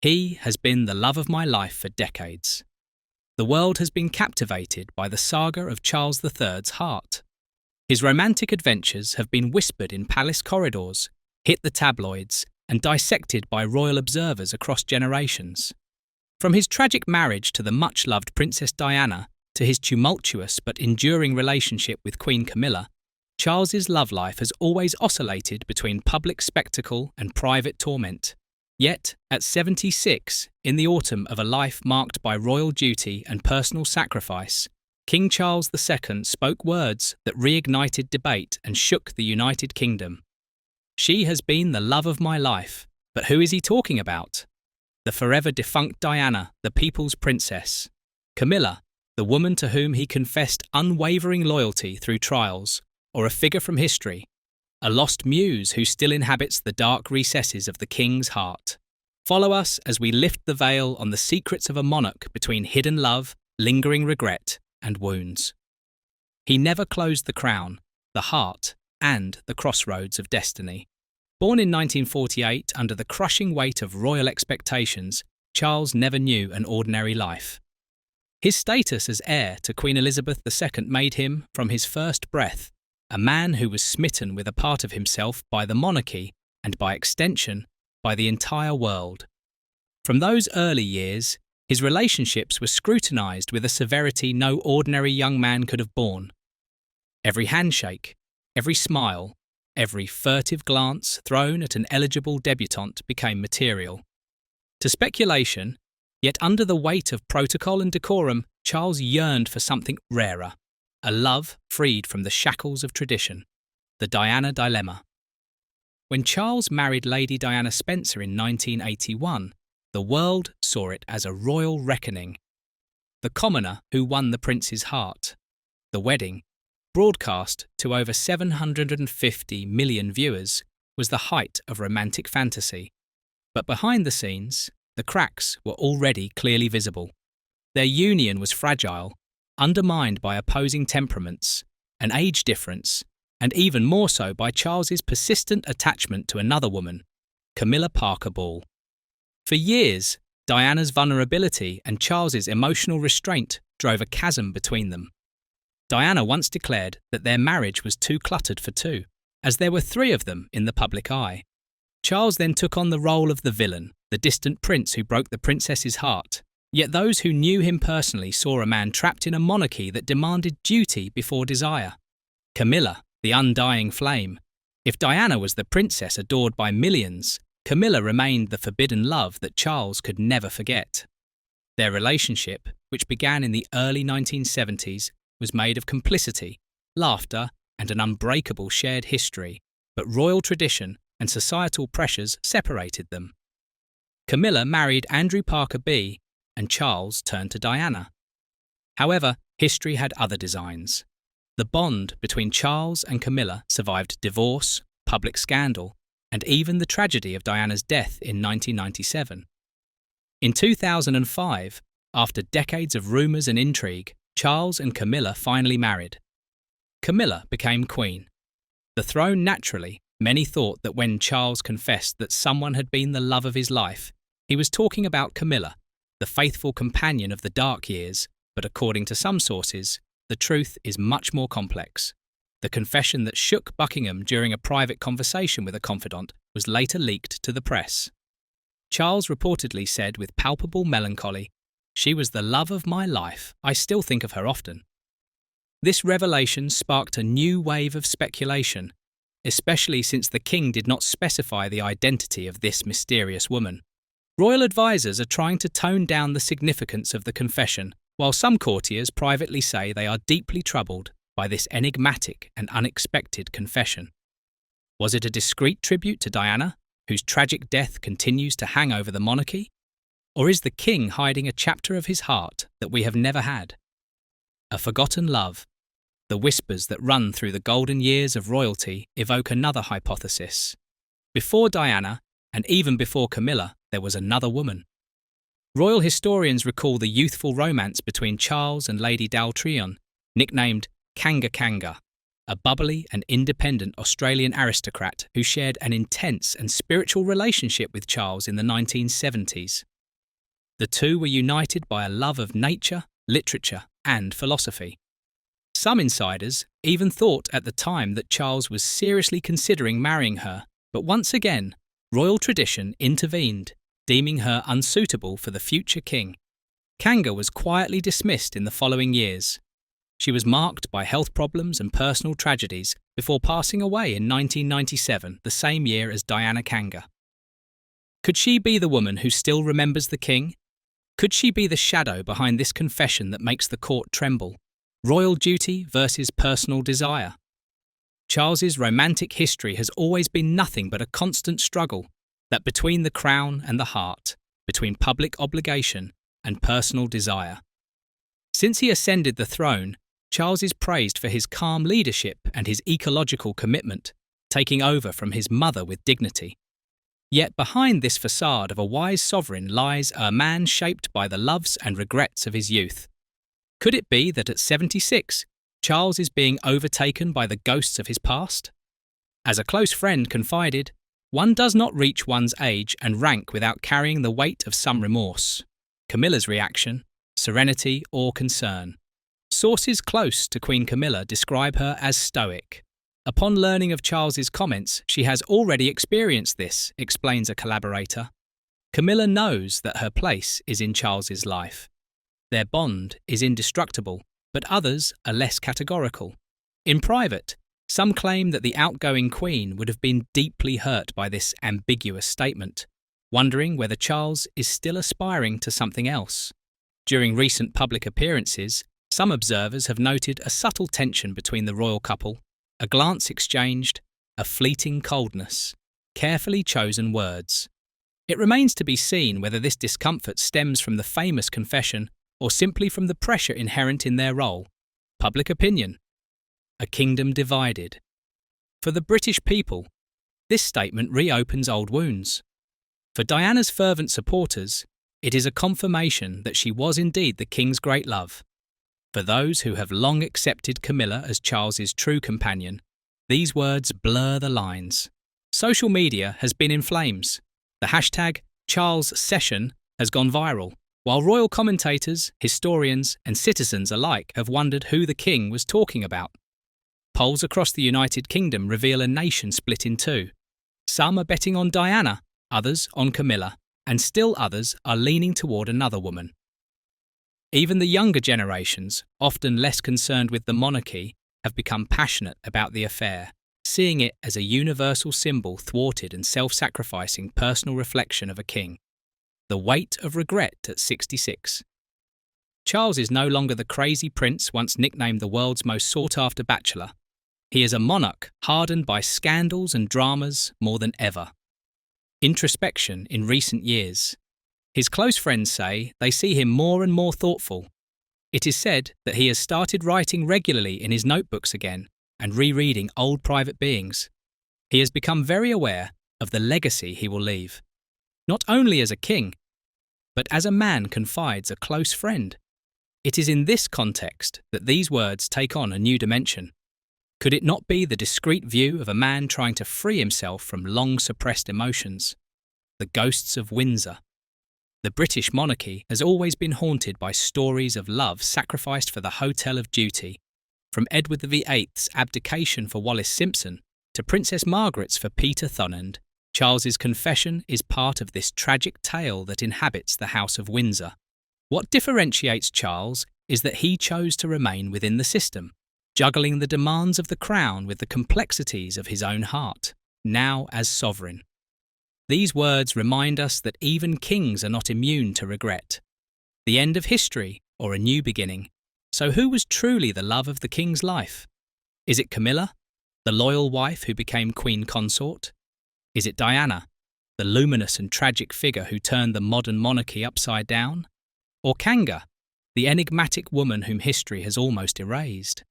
He has been the love of my life for decades. The world has been captivated by the saga of Charles III's heart. His romantic adventures have been whispered in palace corridors, hit the tabloids, and dissected by royal observers across generations. From his tragic marriage to the much-loved Princess Diana to his tumultuous but enduring relationship with Queen Camilla, Charles's love life has always oscillated between public spectacle and private torment. Yet, at 76, in the autumn of a life marked by royal duty and personal sacrifice, King Charles II spoke words that reignited debate and shook the United Kingdom. She has been the love of my life, but who is he talking about? The forever defunct Diana, the people's princess. Camilla, the woman to whom he confessed unwavering loyalty through trials, or a figure from history, a lost muse who still inhabits the dark recesses of the king's heart. Follow us as we lift the veil on the secrets of a monarch between hidden love, lingering regret, and wounds. He never closed the crown, the heart, and the crossroads of destiny. Born in 1948 under the crushing weight of royal expectations, Charles never knew an ordinary life. His status as heir to Queen Elizabeth II made him, from his first breath, a man who was smitten with a part of himself by the monarchy and, by extension, by the entire world. From those early years, his relationships were scrutinised with a severity no ordinary young man could have borne. Every handshake, every smile, every furtive glance thrown at an eligible debutante became material. To speculation, yet under the weight of protocol and decorum, Charles yearned for something rarer, a love freed from the shackles of tradition, the Diana dilemma. When Charles married Lady Diana Spencer in 1981, the world saw it as a royal reckoning. The commoner who won the prince's heart. The wedding, broadcast to over 750 million viewers, was the height of romantic fantasy. But behind the scenes, the cracks were already clearly visible. Their union was fragile, undermined by opposing temperaments, an age difference, and even more so by Charles's persistent attachment to another woman, Camilla Parker Ball. For years, Diana's vulnerability and Charles's emotional restraint drove a chasm between them. Diana once declared that their marriage was too cluttered for two, as there were three of them in the public eye. Charles then took on the role of the villain, the distant prince who broke the princess's heart. Yet those who knew him personally saw a man trapped in a monarchy that demanded duty before desire. Camilla, the undying flame. If Diana was the princess adored by millions, Camilla remained the forbidden love that Charles could never forget. Their relationship, which began in the early 1970s, was made of complicity, laughter, and an unbreakable shared history, but royal tradition and societal pressures separated them. Camilla married Andrew Parker B, and Charles turned to Diana. However, history had other designs. The bond between Charles and Camilla survived divorce, public scandal, and even the tragedy of Diana's death in 1997. In 2005, after decades of rumours and intrigue, Charles and Camilla finally married. Camilla became queen. The throne naturally, many thought that when Charles confessed that someone had been the love of his life, he was talking about Camilla, the faithful companion of the dark years, but according to some sources, the truth is much more complex. The confession that shook Buckingham during a private conversation with a confidant was later leaked to the press. Charles reportedly said with palpable melancholy, "She was the love of my life. I still think of her often." This revelation sparked a new wave of speculation, especially since the king did not specify the identity of this mysterious woman. Royal advisers are trying to tone down the significance of the confession, while some courtiers privately say they are deeply troubled by this enigmatic and unexpected confession. Was it a discreet tribute to Diana, whose tragic death continues to hang over the monarchy? Or is the king hiding a chapter of his heart that we have never had? A forgotten love. The whispers that run through the golden years of royalty evoke another hypothesis. Before Diana, and even before Camilla, there was another woman. Royal historians recall the youthful romance between Charles and Lady Daltryon, nicknamed Kanga Kanga, a bubbly and independent Australian aristocrat who shared an intense and spiritual relationship with Charles in the 1970s. The two were united by a love of nature, literature, and philosophy. Some insiders even thought at the time that Charles was seriously considering marrying her, but once again, royal tradition intervened, deeming her unsuitable for the future king. Kanga was quietly dismissed in the following years. She was marked by health problems and personal tragedies before passing away in 1997, the same year as Diana Kanga. Could she be the woman who still remembers the king? Could she be the shadow behind this confession that makes the court tremble? Royal duty versus personal desire. Charles's romantic history has always been nothing but a constant struggle, that between the crown and the heart, between public obligation and personal desire. Since he ascended the throne, Charles is praised for his calm leadership and his ecological commitment, taking over from his mother with dignity. Yet behind this facade of a wise sovereign lies a man shaped by the loves and regrets of his youth. Could it be that at 76, Charles is being overtaken by the ghosts of his past? As a close friend confided, one does not reach one's age and rank without carrying the weight of some remorse. Camilla's reaction, serenity or concern. Sources close to Queen Camilla describe her as stoic. Upon learning of Charles's comments, she has already experienced this, explains a collaborator. Camilla knows that her place is in Charles's life. Their bond is indestructible, but others are less categorical. In private, some claim that the outgoing queen would have been deeply hurt by this ambiguous statement, wondering whether Charles is still aspiring to something else. During recent public appearances, some observers have noted a subtle tension between the royal couple, a glance exchanged, a fleeting coldness, carefully chosen words. It remains to be seen whether this discomfort stems from the famous confession or simply from the pressure inherent in their role. Public opinion. A kingdom divided. For the British people, this statement reopens old wounds. For Diana's fervent supporters, it is a confirmation that she was indeed the king's great love. For those who have long accepted Camilla as Charles's true companion, these words blur the lines. Social media has been in flames. The hashtag #CharlesSession has gone viral, while royal commentators, historians, and citizens alike have wondered who the king was talking about. Polls across the United Kingdom reveal a nation split in two. Some are betting on Diana, others on Camilla, and still others are leaning toward another woman. Even the younger generations, often less concerned with the monarchy, have become passionate about the affair, seeing it as a universal symbol thwarted and self-sacrificing personal reflection of a king. The weight of regret at 66. Charles is no longer the crazy prince once nicknamed the world's most sought-after bachelor. He is a monarch hardened by scandals and dramas more than ever. Introspection in recent years. His close friends say they see him more and more thoughtful. It is said that he has started writing regularly in his notebooks again and rereading old private beings. He has become very aware of the legacy he will leave. Not only as a king, but as a man confides a close friend. It is in this context that these words take on a new dimension. Could it not be the discreet view of a man trying to free himself from long-suppressed emotions? The ghosts of Windsor. The British monarchy has always been haunted by stories of love sacrificed for the Hotel of Duty, from Edward VIII's abdication for Wallis Simpson to Princess Margaret's for Peter Thunend. Charles's confession is part of this tragic tale that inhabits the House of Windsor. What differentiates Charles is that he chose to remain within the system, juggling the demands of the crown with the complexities of his own heart, now as sovereign. These words remind us that even kings are not immune to regret. The end of history or a new beginning. So who was truly the love of the king's life? Is it Camilla, the loyal wife who became queen consort? Is it Diana, the luminous and tragic figure who turned the modern monarchy upside down? Or Kanga, the enigmatic woman whom history has almost erased?